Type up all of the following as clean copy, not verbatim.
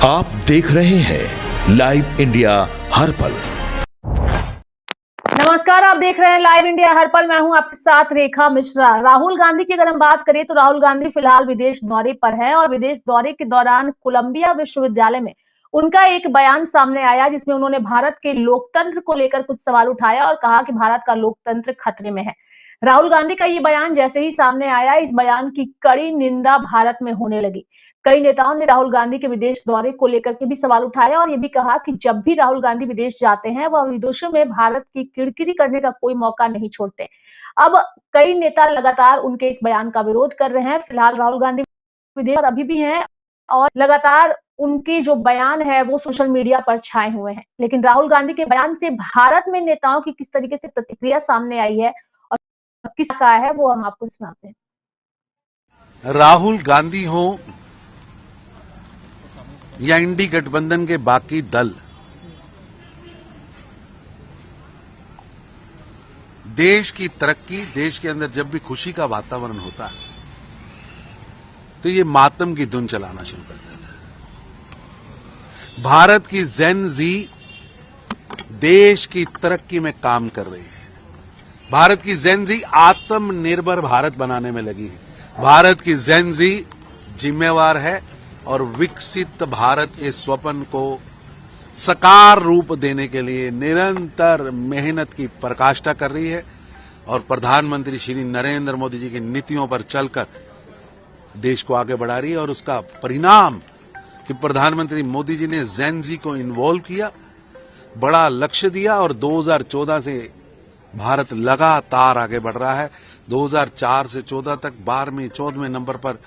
आप देख रहे हैं लाइव इंडिया हर पल। नमस्कार, आप देख रहे हैं लाइव इंडिया हर पल। मैं हूं आपके साथ रेखा मिश्रा। राहुल गांधी की अगर हम बात करें तो राहुल गांधी फिलहाल विदेश दौरे पर है और विदेश दौरे के दौरान कोलंबिया विश्वविद्यालय में उनका एक बयान सामने आया जिसमें उन्होंने भारत के लोकतंत्र को लेकर कुछ सवाल उठाया और कहा कि भारत का लोकतंत्र खतरे में है। राहुल गांधी का ये बयान जैसे ही सामने आया, इस बयान की कड़ी निंदा भारत में होने लगी। कई नेताओं ने राहुल गांधी के विदेश दौरे को लेकर के भी सवाल उठाया और ये भी कहा कि जब भी राहुल गांधी विदेश जाते हैं वह विदेशों में भारत की किरकिरी करने का कोई मौका नहीं छोड़ते। अब कई नेता लगातार उनके इस बयान का विरोध कर रहे हैं। फिलहाल राहुल गांधी विदेश पर अभी भी हैं और लगातार उनकी जो बयान है वो सोशल मीडिया पर छाए हुए हैं। लेकिन राहुल गांधी के बयान से भारत में नेताओं की किस तरीके से प्रतिक्रिया सामने आई है और किस का है वो हम आपको सुनाते हैं। राहुल गांधी हो या इंडी गठबंधन के बाकी दल, देश की तरक्की, देश के अंदर जब भी खुशी का वातावरण होता है तो ये मातम की धुन चलाना शुरू कर देता है। भारत की जेन जी देश की तरक्की में काम कर रही है। भारत की जेन जी आत्मनिर्भर भारत बनाने में लगी है। भारत की जेन जी जिम्मेवार है और विकसित भारत के स्वप्न को साकार रूप देने के लिए निरंतर मेहनत की पराकाष्ठा कर रही है और प्रधानमंत्री श्री नरेंद्र मोदी जी की नीतियों पर चलकर देश को आगे बढ़ा रही है। और उसका परिणाम कि प्रधानमंत्री मोदी जी ने जेन जी को इन्वॉल्व किया, बड़ा लक्ष्य दिया और 2014 से भारत लगातार आगे बढ़ रहा है। 2004 से 14 तक 12वें 14वें नंबर पर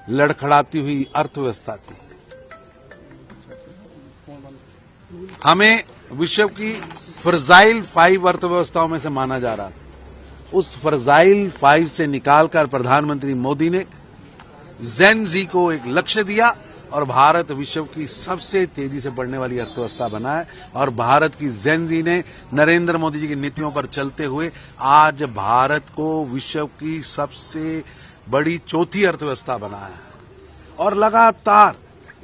लड़खड़ाती हुई अर्थव्यवस्था थी। हमें विश्व की फर्जाइल 5 अर्थव्यवस्थाओं में से माना जा रहा था। उस फर्जाइल 5 से निकालकर प्रधानमंत्री मोदी ने जेन जी को एक लक्ष्य दिया और भारत विश्व की सबसे तेजी से बढ़ने वाली अर्थव्यवस्था बना है। और भारत की जेन जी ने नरेंद्र मोदी जी की नीतियों पर चलते हुए आज भारत को विश्व की सबसे बड़ी चौथी अर्थव्यवस्था बनाया है। और लगातार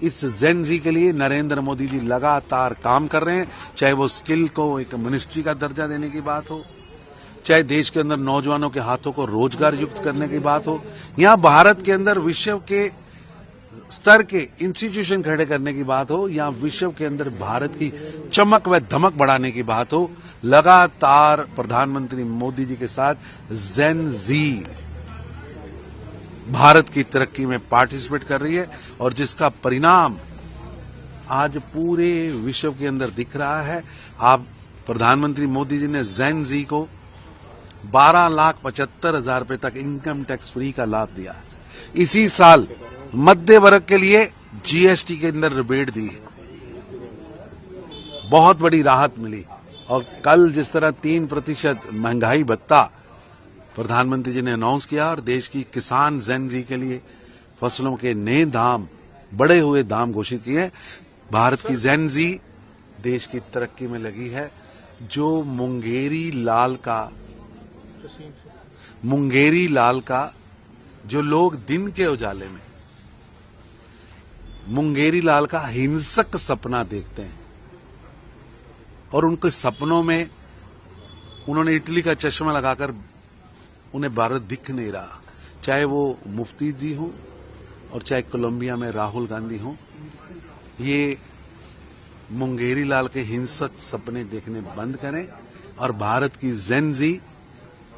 इस जेन जी के लिए नरेंद्र मोदी जी लगातार काम कर रहे हैं, चाहे वो स्किल को एक मिनिस्ट्री का दर्जा देने की बात हो, चाहे देश के अंदर नौजवानों के हाथों को रोजगार युक्त करने की बात हो, या भारत के अंदर विश्व के स्तर के इंस्टीट्यूशन खड़े करने की बात हो, या विश्व के अंदर भारत की चमक व धमक बढ़ाने की बात हो। लगातार प्रधानमंत्री मोदी जी के साथ जेन जी भारत की तरक्की में पार्टिसिपेट कर रही है और जिसका परिणाम आज पूरे विश्व के अंदर दिख रहा है। आप प्रधानमंत्री मोदी जी ने जेन जी को 12,75,000 रुपए तक इनकम टैक्स फ्री का लाभ दिया। इसी साल मध्य वर्ग के लिए जीएसटी के अंदर रिबेट दी है, बहुत बड़ी राहत मिली। और कल जिस तरह 3% महंगाई भत्ता प्रधानमंत्री जी ने अनाउंस किया और देश की किसान जेन जी के लिए फसलों के नए दाम, बढ़े हुए दाम घोषित किए। भारत की जेन जी देश की तरक्की में लगी है। जो मुंगेरी लाल का जो लोग दिन के उजाले में मुंगेरी लाल का हिंसक सपना देखते हैं और उनके सपनों में उन्होंने इटली का चश्मा लगाकर उन्हें भारत दिख नहीं रहा, चाहे वो मुफ्ती जी हो और चाहे कोलंबिया में राहुल गांधी हो। ये मुंगेरी लाल के हिंसक सपने देखने बंद करें और भारत की जेन जी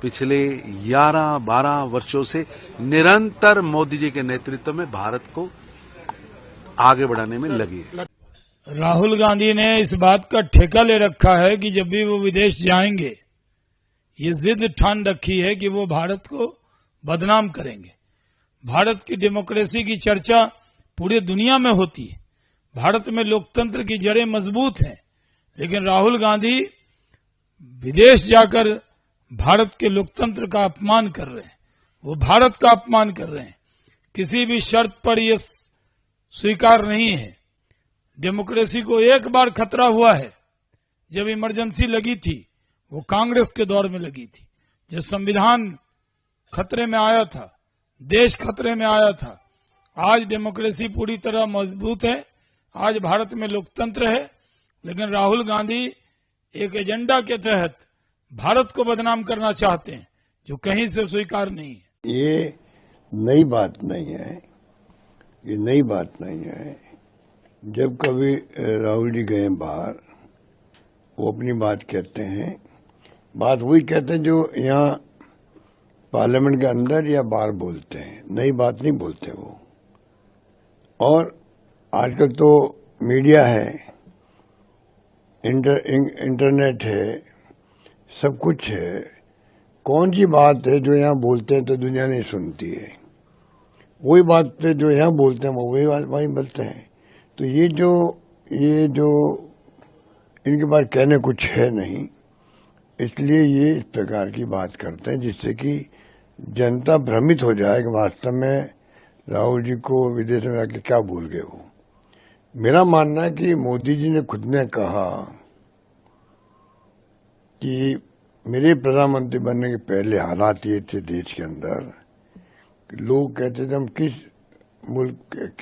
पिछले 11-12 वर्षों से निरंतर मोदी जी के नेतृत्व में भारत को आगे बढ़ाने में लगी है। राहुल गांधी ने इस बात का ठेका ले रखा है कि जब भी वो विदेश जाएंगे, ये जिद ठान रखी है कि वो भारत को बदनाम करेंगे। भारत की डेमोक्रेसी की चर्चा पूरी दुनिया में होती है, भारत में लोकतंत्र की जड़ें मजबूत हैं, लेकिन राहुल गांधी विदेश जाकर भारत के लोकतंत्र का अपमान कर रहे हैं। वो भारत का अपमान कर रहे हैं। किसी भी शर्त पर यह स्वीकार नहीं है। डेमोक्रेसी को एक बार खतरा हुआ है, जब इमरजेंसी लगी थी वो कांग्रेस के दौर में लगी थी, जब संविधान खतरे में आया था, देश खतरे में आया था। आज डेमोक्रेसी पूरी तरह मजबूत है। आज भारत में लोकतंत्र है, लेकिन राहुल गांधी एक एजेंडा के तहत भारत को बदनाम करना चाहते हैं, जो कहीं से स्वीकार नहीं है। ये नई बात नहीं है, ये नई बात नहीं है। जब कभी राहुल जी गए बाहर, वो अपनी बात कहते हैं, बात वही कहते हैं जो यहाँ पार्लियामेंट के अंदर या बाहर बोलते हैं, नई बात नहीं बोलते वो। और आजकल तो मीडिया है, इंटरनेट है, सब कुछ है। कौन सी बात है जो यहाँ बोलते हैं तो दुनिया नहीं सुनती है, वही बात है जो यहाँ बोलते हैं वो वही बात वहीं बोलते हैं। तो ये जो इनके पास कहने कुछ है नहीं, इसलिए ये इस प्रकार की बात करते हैं जिससे कि जनता भ्रमित हो जाए कि वास्तव में राहुल जी को विदेश में जाके क्या भूल गए वो। मेरा मानना है कि मोदी जी ने खुद ने कहा कि मेरे प्रधानमंत्री बनने के पहले हालात ये थे देश के अंदर कि लोग कहते थे हम किस मुल्क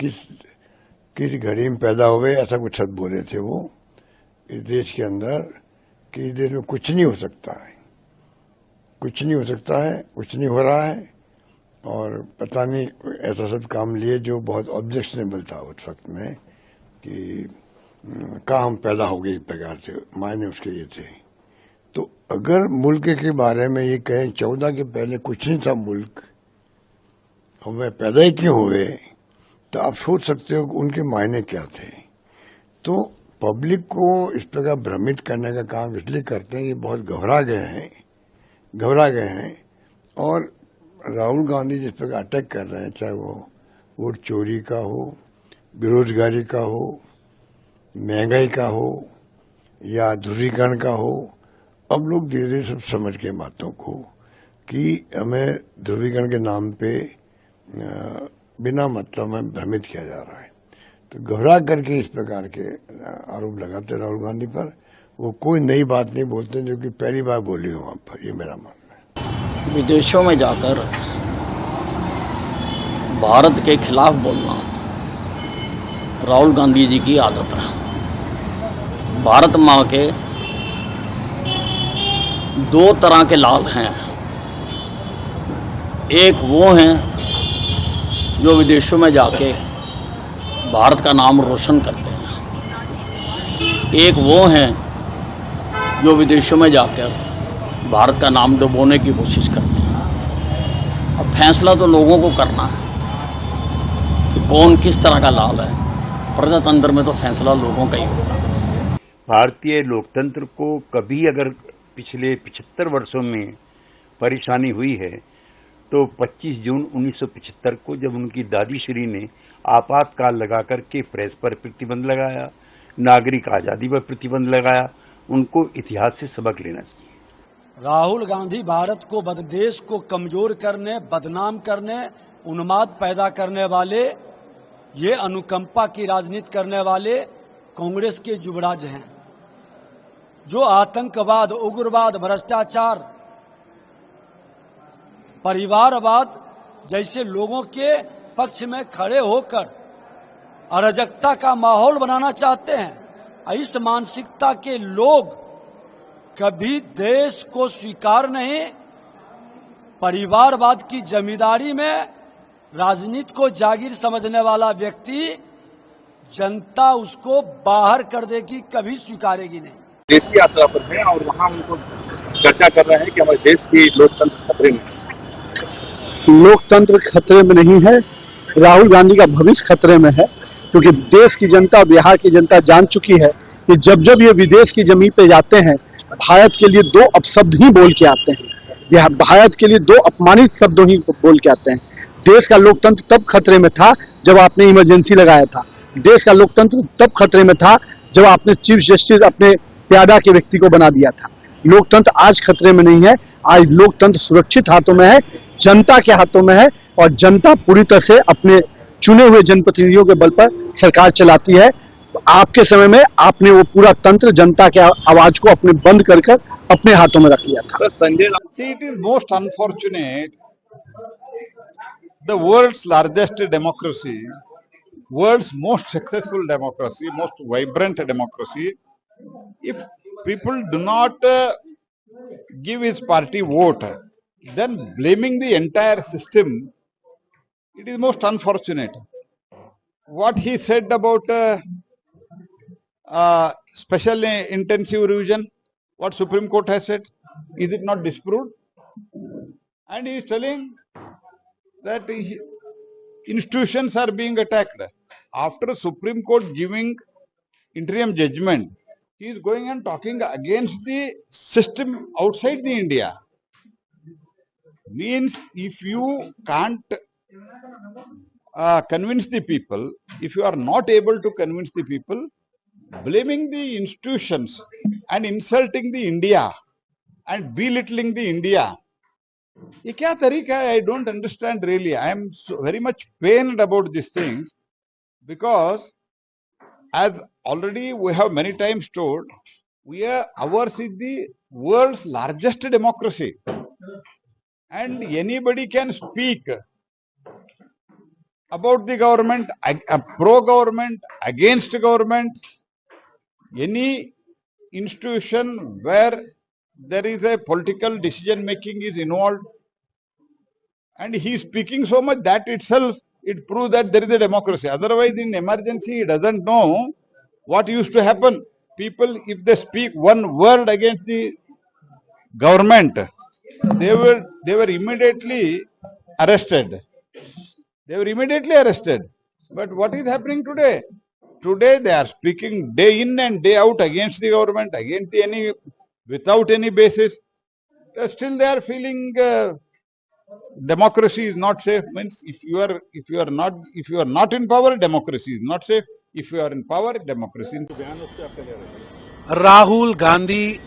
किस घड़ी में पैदा हुए, ऐसा कुछ शब्द बोले थे वो इस देश के अंदर कि इस देश में कुछ नहीं हो सकता है, कुछ नहीं हो सकता है, कुछ नहीं हो रहा है। और पता नहीं ऐसा सब काम लिए जो बहुत ऑब्जेक्शनेबल था उस वक्त में कि कहाँ हम पैदा हो गए, इस प्रकार से मायने उसके ये थे। तो अगर मुल्क के बारे में ये कहें 14 के पहले कुछ नहीं था मुल्क, और वह पैदा ही क्यों हुए, तो आप सोच सकते हो उनके मायने क्या थे। तो पब्लिक को इस प्रकार भ्रमित करने का काम इसलिए करते हैं कि बहुत घबरा गए हैं। और राहुल गांधी जिस प्रकार अटैक कर रहे हैं, चाहे वो वोट चोरी का हो, बेरोजगारी का हो, महंगाई का हो या ध्रुवीकरण का हो, अब लोग धीरे धीरे सब समझ गए बातों को कि हमें ध्रुवीकरण के नाम पे बिना मतलब में भ्रमित किया जा रहा है। तो घबरा करके इस प्रकार के आरोप लगाते राहुल गांधी पर। वो कोई नई बात नहीं बोलते जो कि पहली बार बोली हो वहां पर, ये मेरा मानना है। विदेशों में जाकर भारत के खिलाफ बोलना राहुल गांधी जी की आदत है। भारत माँ के दो तरह के लाल हैं, एक वो हैं जो विदेशों में जाके भारत का नाम रोशन करते हैं, एक वो हैं जो विदेशों में जाकर भारत का नाम डुबोने की कोशिश करते हैं। अब फैसला तो लोगों को करना है कि कौन किस तरह का लाल है। प्रजातंत्र में तो फैसला लोगों का ही होगा। भारतीय लोकतंत्र को कभी अगर पिछले 75 वर्षों में परेशानी हुई है तो 25 जून 1975 को जब उनकी दादी श्री ने आपातकाल लगा करके प्रेस पर प्रतिबंध लगाया, नागरिक आज़ादी पर प्रतिबंध लगाया, उनको इतिहास से सबक लेना चाहिए। राहुल गांधी भारत को देश को कमजोर करने, बदनाम करने, उन्माद पैदा करने वाले, ये अनुकंपा की राजनीति करने वाले कांग्रेस के युवराज हैं, जो आतंकवाद, उग्रवाद, भ्रष्टाचार, परिवारवाद जैसे लोगों के पक्ष में खड़े होकर अराजकता का माहौल बनाना चाहते हैं। इस मानसिकता के लोग कभी देश को स्वीकार नहीं, परिवारवाद की जमींदारी में राजनीति को जागीर समझने वाला व्यक्ति, जनता उसको बाहर कर देगी, कभी स्वीकारेगी नहीं। देश यात्रा पर हैं और वहां उनको चर्चा कर रहे हैं कि हमारे देश की लोकतंत्र खतरे में है। लोकतंत्र खतरे में नहीं है, राहुल गांधी का भविष्य खतरे में है, क्योंकि देश की जनता, बिहार की जनता जान चुकी है कि जब जब ये विदेश की जमीन पे जाते हैं, भारत के लिए दो अपशब्द ही बोल के आते हैं, भारत के लिए दो अपमानित शब्दों ही बोल के आते हैं। देश का लोकतंत्र तब खतरे में था जब आपने इमरजेंसी लगाया था, देश का लोकतंत्र तब खतरे में था जब आपने चीफ जस्टिस अपने प्यादा के व्यक्ति को बना दिया था। लोकतंत्र आज खतरे में नहीं है, आज लोकतंत्र सुरक्षित हाथों में है, जनता के हाथों में है, और जनता पूरी तरह से अपने चुने हुए जनप्रतिनिधियों के बल पर सरकार चलाती है। आपके समय में आपने वो पूरा तंत्र, जनता के आवाज को अपने बंद कर अपने हाथों में रख लिया था। It is most unfortunate the world's largest democracy world's most successful democracy, most vibrant democracy, if people do not give his party vote, then blaming the entire system, it is most unfortunate. What he said about special intensive revision, what Supreme Court has said, is it not disproved? And he is telling that institutions are being attacked. After Supreme Court giving interim judgment, he is going and talking against the system outside the India. Means if you can't convince the people, if you are not able to convince the people, blaming the institutions and insulting the India and belittling the India, ये क्या तरीका है? I don't understand really. I am very much pained about these things because, as already we have many times told, ours is the world's largest democracy, and anybody can speak about the government, pro-government, against government, any institution where there is a political decision making is involved, and he is speaking so much that itself, it proves that there is a democracy. Otherwise, in emergency, he doesn't know what used to happen. People, if they speak one word against the government, they were immediately arrested. But what is happening today? Today they are speaking day in and day out against the government, without any basis. Still they are feeling democracy is not safe. Means if you are not in power, democracy is not safe. If you are in power, democracy is safe. Rahul Gandhi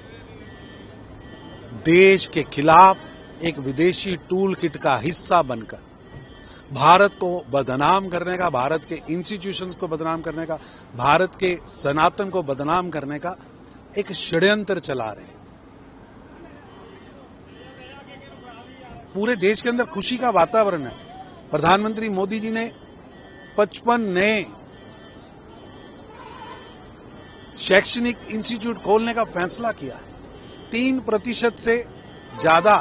देश के खिलाफ एक विदेशी tool kit का हिस्सा बनकर भारत को बदनाम करने का, भारत के इंस्टीट्यूशंस को बदनाम करने का, भारत के सनातन को बदनाम करने का एक षड्यंत्र चला रहे हैं। पूरे देश के अंदर खुशी का वातावरण है। प्रधानमंत्री मोदी जी ने 55 नए शैक्षणिक इंस्टीट्यूट खोलने का फैसला किया। 3% से ज्यादा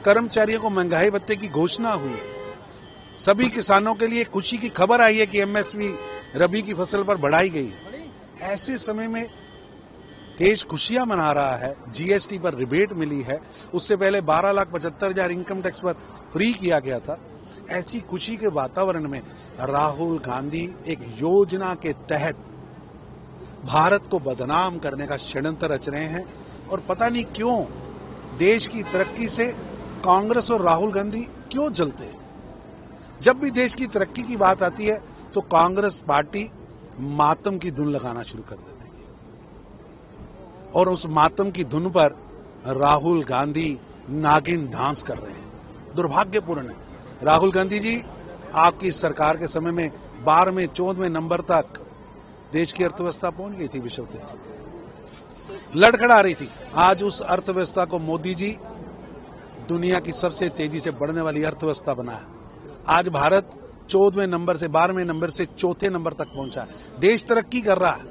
कर्मचारियों को महंगाई भत्ते की घोषणा हुई है। सभी किसानों के लिए खुशी की खबर आई है कि एमएसपी रबी की फसल पर बढ़ाई गई है। ऐसे समय में देश खुशियां मना रहा है। जीएसटी पर रिबेट मिली है, उससे पहले 12,75,000 इनकम टैक्स पर फ्री किया गया था। ऐसी खुशी के वातावरण में राहुल गांधी एक योजना के तहत भारत को बदनाम करने का षड्यंत्र रच रहे हैं। और पता नहीं क्यों देश की तरक्की से कांग्रेस और राहुल गांधी क्यों जलते हैं। जब भी देश की तरक्की की बात आती है तो कांग्रेस पार्टी मातम की धुन लगाना शुरू कर देती है, और उस मातम की धुन पर राहुल गांधी नागिन डांस कर रहे हैं। दुर्भाग्यपूर्ण है। राहुल गांधी जी, आपकी सरकार के समय में 12वें 14वें नंबर तक देश की अर्थव्यवस्था पहुंच गई थी, विश्व के लड़खड़ा रही थी। आज उस अर्थव्यवस्था को मोदी जी दुनिया की सबसे तेजी से बढ़ने वाली अर्थव्यवस्था बनाया। आज भारत 14वें नंबर से 12वें नंबर से 4थे नंबर तक पहुंचा है। देश तरक्की कर रहा है,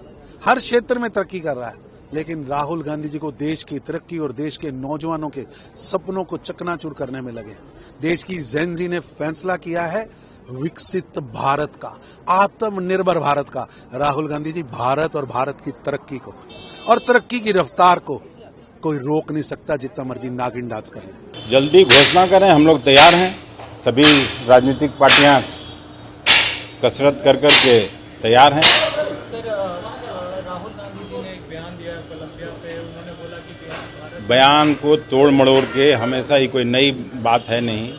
हर क्षेत्र में तरक्की कर रहा है, लेकिन राहुल गांधी जी को देश की तरक्की और देश के नौजवानों के सपनों को चकनाचूर करने में लगे। देश की जेनजी ने फैसला किया है विकसित भारत का, आत्मनिर्भर भारत का। राहुल गांधी जी, भारत और भारत की तरक्की को और तरक्की की रफ्तार को कोई रोक नहीं सकता, जितना मर्जी नागिन डांस कर ले। जल्दी घोषणा करें, हम लोग तैयार हैं। सभी राजनीतिक पार्टियां कसरत कर के तैयार हैं। सर, राहुल गांधी जी ने एक बयान दिया कोलंबिया पे, उन्होंने बोला कि बयान को तोड़ मड़ोड़ के हमेशा ही कोई नई बात है नहीं।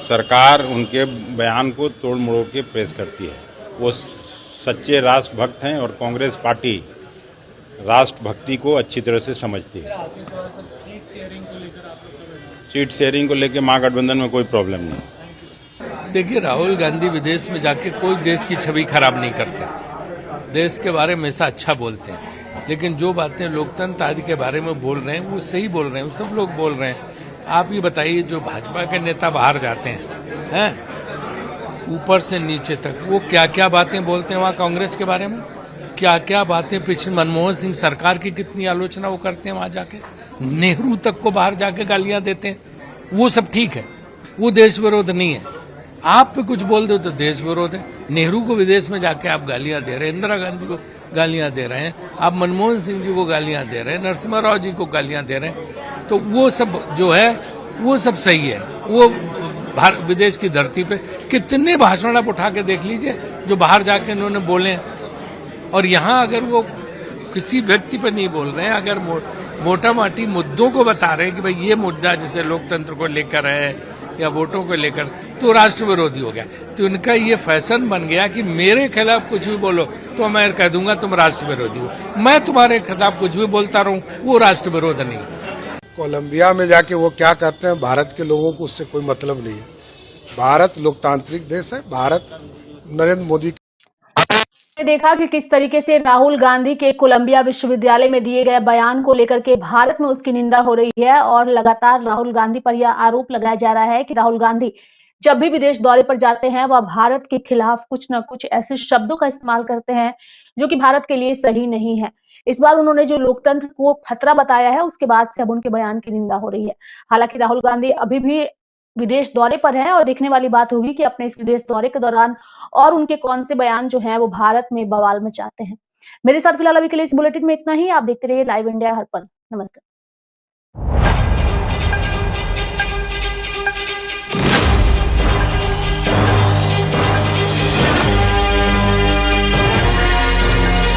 सरकार उनके बयान को तोड़ मड़ोड़ के प्रेस करती है। वो सच्चे राष्ट्रभक्त हैं और कांग्रेस पार्टी राष्ट्रभक्ति को अच्छी तरह से समझती है। सीट शेयरिंग को लेकर महागठबंधन में कोई प्रॉब्लम नहीं। देखिए, राहुल गांधी विदेश में जाके कोई देश की छवि खराब नहीं करते, देश के बारे में हमेशा अच्छा बोलते हैं। लेकिन जो बातें लोकतंत्र आदि के बारे में बोल रहे हैं वो सही बोल रहे हैं, वो सब लोग बोल रहे हैं। आप ये बताइए, जो भाजपा के नेता बाहर जाते हैं ऊपर से नीचे तक वो क्या क्या बातें बोलते हैं वहाँ कांग्रेस के बारे में, क्या क्या बातें पिछले मनमोहन सिंह सरकार की कितनी आलोचना वो करते हैं वहाँ जाके, नेहरू तक को बाहर जाके गालियां देते हैं। वो सब ठीक है, वो देश विरोध नहीं है। आप पे कुछ बोल दो तो देश विरोध है। नेहरू को विदेश में जाके आप गालियां दे रहे हैं, इंदिरा गांधी को गालियां दे रहे हैं, आप मनमोहन सिंह जी को गालियां दे रहे हैं, नरसिम्हा राव जी को गालियां दे रहे हैं, तो वो सब जो है वो सब सही है। वो विदेश की धरती पे कितने भाषण आप उठा के देख लीजिए जो बाहर जाके उन्होंने बोले, और यहाँ अगर वो किसी व्यक्ति पर नहीं बोल रहे हैं, अगर मोटा माटी मुद्दों को बता रहे हैं कि भाई ये मुद्दा जैसे लोकतंत्र को लेकर है या वोटों को लेकर, तो राष्ट्र विरोधी हो गया। तो इनका ये फैशन बन गया कि मेरे खिलाफ कुछ भी बोलो तो मैं कह दूंगा तुम राष्ट्र विरोधी हो, मैं तुम्हारे खिलाफ कुछ भी बोलता रहूं, वो राष्ट्र विरोध नहीं है। कोलंबिया में जाके वो क्या करते हैं, भारत के लोगों को उससे कोई मतलब नहीं है। भारत लोकतांत्रिक देश है, भारत नरेंद्र मोदी देखा कि किस तरीके से राहुल गांधी के कोलंबिया विश्वविद्यालय में दिए गए बयान को लेकर के भारत में उसकी निंदा हो रही है, और लगातार राहुल गांधी पर यह आरोप लगाया जा रहा है कि राहुल गांधी जब भी विदेश दौरे पर जाते हैं वह भारत के खिलाफ कुछ न कुछ ऐसे शब्दों का इस्तेमाल करते हैं जो कि भारत के लिए सही नहीं है। इस बार उन्होंने जो लोकतंत्र को खतरा बताया है, उसके बाद से अब उनके बयान की निंदा हो रही है। हालांकि राहुल गांधी अभी भी विदेश दौरे पर हैं और देखने वाली बात होगी कि अपने इस विदेश दौरे के दौरान और उनके कौन से बयान जो हैं वो भारत में बवाल मचाते हैं। मेरे साथ फिलहाल अभी के लिए इस बुलेटिन में इतना ही। आप देखते रहिए लाइव इंडिया हर पल। नमस्कार।